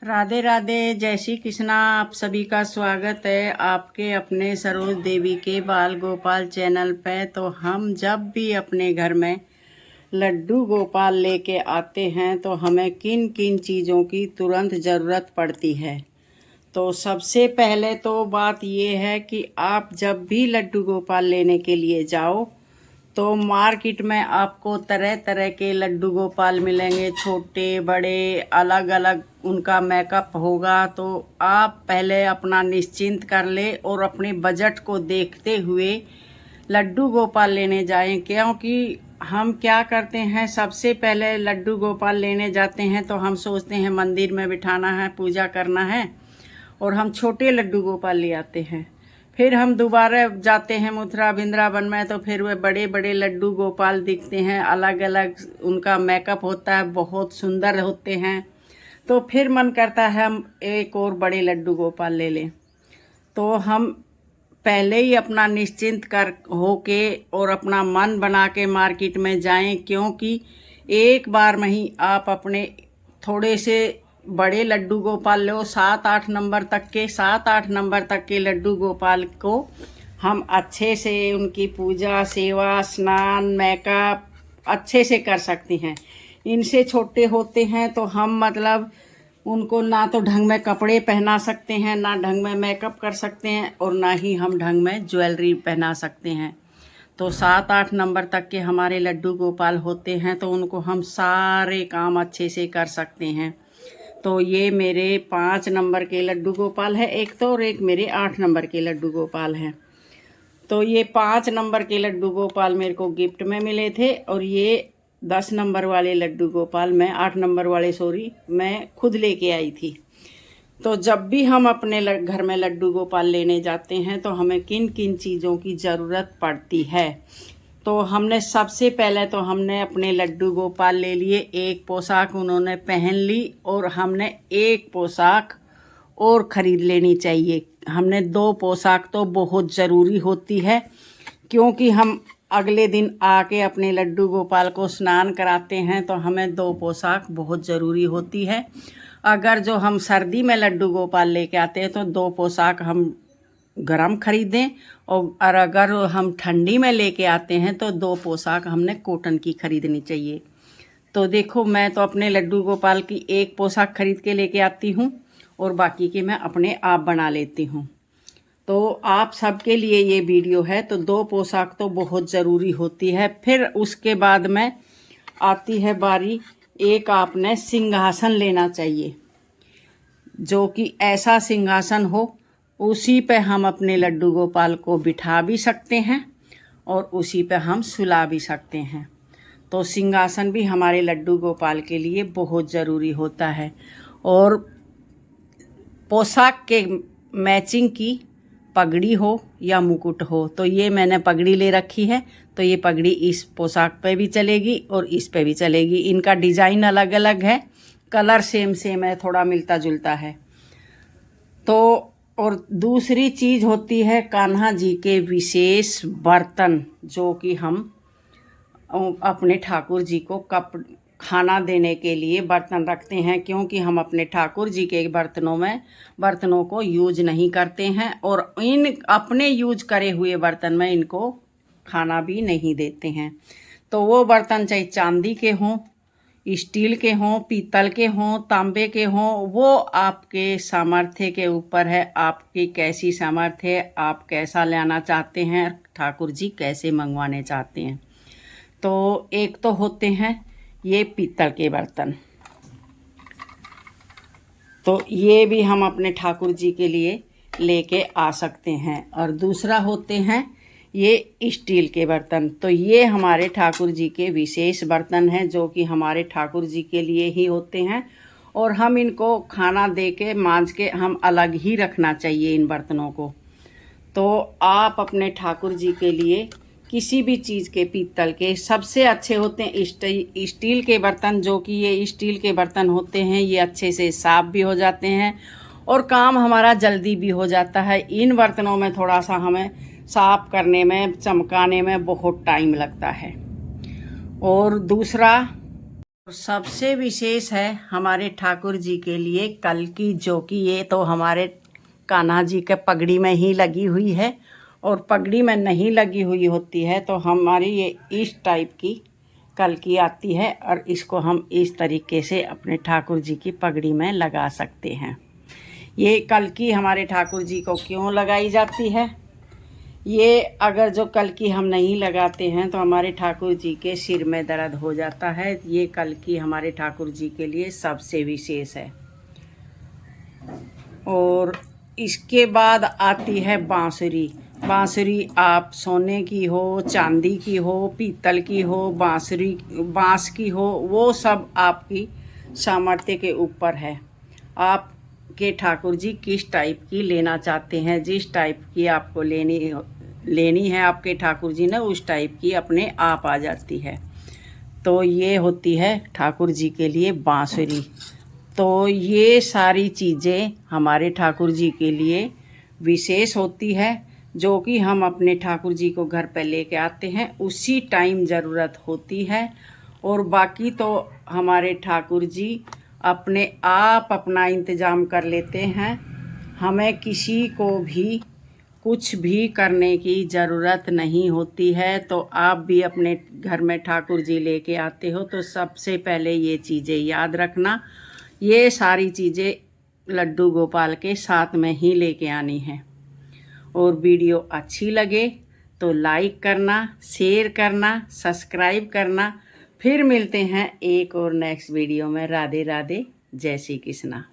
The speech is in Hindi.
राधे राधे, जय श्री कृष्णा। आप सभी का स्वागत है आपके अपने सरोज देवी के बाल गोपाल चैनल पे। तो हम जब भी अपने घर में लड्डू गोपाल लेके आते हैं तो हमें किन किन चीज़ों की तुरंत ज़रूरत पड़ती है। तो सबसे पहले तो बात ये है कि आप जब भी लड्डू गोपाल लेने के लिए जाओ तो मार्केट में आपको तरह तरह के लड्डू गोपाल मिलेंगे, छोटे बड़े अलग अलग उनका मेकअप होगा। तो आप पहले अपना निश्चिंत कर ले और अपने बजट को देखते हुए लड्डू गोपाल लेने जाएं। क्योंकि हम क्या करते हैं, सबसे पहले लड्डू गोपाल लेने जाते हैं तो हम सोचते हैं मंदिर में बिठाना है, पूजा करना है, और हम छोटे लड्डू गोपाल ले आते हैं। फिर हम दोबारा जाते हैं मथुरा वृंदावन में तो फिर वे बड़े बड़े लड्डू गोपाल दिखते हैं, अलग अलग उनका मेकअप होता है, बहुत सुंदर होते हैं। तो फिर मन करता है हम एक और बड़े लड्डू गोपाल ले लें। तो हम पहले ही अपना निश्चिंत कर होके और अपना मन बना के मार्केट में जाएं, क्योंकि एक बार में ही आप अपने थोड़े से बड़े लड्डू गोपाल लो, 7-8 नंबर तक के लड्डू गोपाल को हम अच्छे से उनकी पूजा सेवा स्नान मेकअप अच्छे से कर सकते हैं। इनसे छोटे होते हैं तो हम मतलब उनको ना तो ढंग में कपड़े पहना सकते हैं, ना ढंग में मेकअप कर सकते हैं, और ना ही हम ढंग में ज्वेलरी पहना सकते हैं। तो 7-8 नंबर तक के हमारे लड्डू गोपाल होते हैं तो उनको हम सारे काम अच्छे से कर सकते हैं। तो ये मेरे 5 नंबर के लड्डू गोपाल है एक तो, और एक मेरे 8 नंबर के लड्डू गोपाल हैं। तो ये 5 नंबर के लड्डू गोपाल मेरे को गिफ्ट में मिले थे, और ये 10 नंबर वाले लड्डू गोपाल मैं 8 नंबर वाले मैं खुद लेके आई थी। तो जब भी हम अपने घर में लड्डू गोपाल लेने जाते हैं तो हमें किन किन चीज़ों की ज़रूरत पड़ती है। तो हमने सबसे पहले तो हमने अपने लड्डू गोपाल ले लिए, एक पोशाक उन्होंने पहन ली, और हमने एक पोशाक और ख़रीद लेनी चाहिए। हमने 2 पोशाक तो बहुत ज़रूरी होती है, क्योंकि हम अगले दिन आके अपने लड्डू गोपाल को स्नान कराते हैं तो हमें 2 पोशाक बहुत ज़रूरी होती है। अगर जो हम सर्दी में लड्डू गोपाल लेके आते हैं तो 2 पोशाक हम गरम खरीदें, और अगर हम ठंडी में लेके आते हैं तो 2 पोशाक हमने कॉटन की खरीदनी चाहिए। तो देखो, मैं तो अपने लड्डू गोपाल की एक पोशाक खरीद के लेके आती हूँ और बाकी के मैं अपने आप बना लेती हूँ। तो आप सबके लिए ये वीडियो है। तो 2 पोशाक तो बहुत ज़रूरी होती है। फिर उसके बाद में आती है बारी, एक आपने सिंहासन लेना चाहिए, जो कि ऐसा सिंहासन हो उसी पे हम अपने लड्डू गोपाल को बिठा भी सकते हैं और उसी पे हम सुला भी सकते हैं। तो सिंहासन भी हमारे लड्डू गोपाल के लिए बहुत ज़रूरी होता है। और पोशाक के मैचिंग की पगड़ी हो या मुकुट हो, तो ये मैंने पगड़ी ले रखी है, तो ये पगड़ी इस पोशाक पे भी चलेगी और इस पे भी चलेगी। इनका डिज़ाइन अलग अलग है, कलर सेम सेम है, थोड़ा मिलता जुलता है। तो और दूसरी चीज़ होती है कान्हा जी के विशेष बर्तन, जो कि हम अपने ठाकुर जी को खाना देने के लिए बर्तन रखते हैं, क्योंकि हम अपने ठाकुर जी के बर्तनों को यूज नहीं करते हैं, और इन अपने यूज करे हुए बर्तन में इनको खाना भी नहीं देते हैं। तो वो बर्तन चाहे चांदी के हों, स्टील के हों, पीतल के हों, तांबे के हों, वो आपके सामर्थ्य के ऊपर है। आपकी कैसी सामर्थ्य है, आप कैसा लेना चाहते हैं, ठाकुर जी कैसे मंगवाने चाहते हैं। तो एक तो होते हैं ये पीतल के बर्तन, तो ये भी हम अपने ठाकुर जी के लिए लेके आ सकते हैं। और दूसरा होते हैं ये स्टील के बर्तन, तो ये हमारे ठाकुर जी के विशेष बर्तन हैं, जो कि हमारे ठाकुर जी के लिए ही होते हैं, और हम इनको खाना दे के मांज के हम अलग ही रखना चाहिए इन बर्तनों को। तो आप अपने ठाकुर जी के लिए किसी भी चीज़ के, पीतल के सबसे अच्छे होते हैं स्टील के बर्तन, जो कि ये स्टील के बर्तन होते हैं, ये अच्छे से साफ़ भी हो जाते हैं और काम हमारा जल्दी भी हो जाता है। इन बर्तनों में थोड़ा सा हमें साफ़ करने में, चमकाने में बहुत टाइम लगता है। और दूसरा सबसे विशेष है हमारे ठाकुर जी के लिए कल की, जो कि ये तो हमारे कान्हा जी के पगड़ी में ही लगी हुई है, और पगड़ी में नहीं लगी हुई होती है तो हमारी ये इस टाइप की कल की आती है, और इसको हम इस तरीके से अपने ठाकुर जी की पगड़ी में लगा सकते हैं। ये कल की हमारे ठाकुर जी को क्यों लगाई जाती है? ये अगर जो कल की हम नहीं लगाते हैं तो हमारे ठाकुर जी के सिर में दर्द हो जाता है। ये कल की हमारे ठाकुर जी के लिए सबसे विशेष है। और इसके बाद आती है बांसुरी। बांसुरी आप सोने की हो, चांदी की हो, पीतल की हो, बांस की हो, वो सब आपकी सामर्थ्य के ऊपर है। आप के ठाकुर जी किस टाइप की लेना चाहते हैं, जिस टाइप की आपको लेनी है आपके ठाकुर जी ने, उस टाइप की अपने आप आ जाती है। तो ये होती है ठाकुर जी के लिए बांसुरी। तो ये सारी चीज़ें हमारे ठाकुर जी के लिए विशेष होती है, जो कि हम अपने ठाकुर जी को घर पर लेके आते हैं, उसी टाइम ज़रूरत होती है। और बाकी तो हमारे ठाकुर जी अपने आप अपना इंतज़ाम कर लेते हैं। हमें किसी को भी कुछ भी करने की ज़रूरत नहीं होती है। तो आप भी अपने घर में ठाकुर जी लेके आते हो तो सबसे पहले ये चीज़ें याद रखना, ये सारी चीज़ें लड्डू गोपाल के साथ में ही लेके आनी है। और वीडियो अच्छी लगे तो लाइक करना, शेयर करना, सब्सक्राइब करना। फिर मिलते हैं एक और नेक्स्ट वीडियो में। राधे राधे, जय श्री कृष्णा।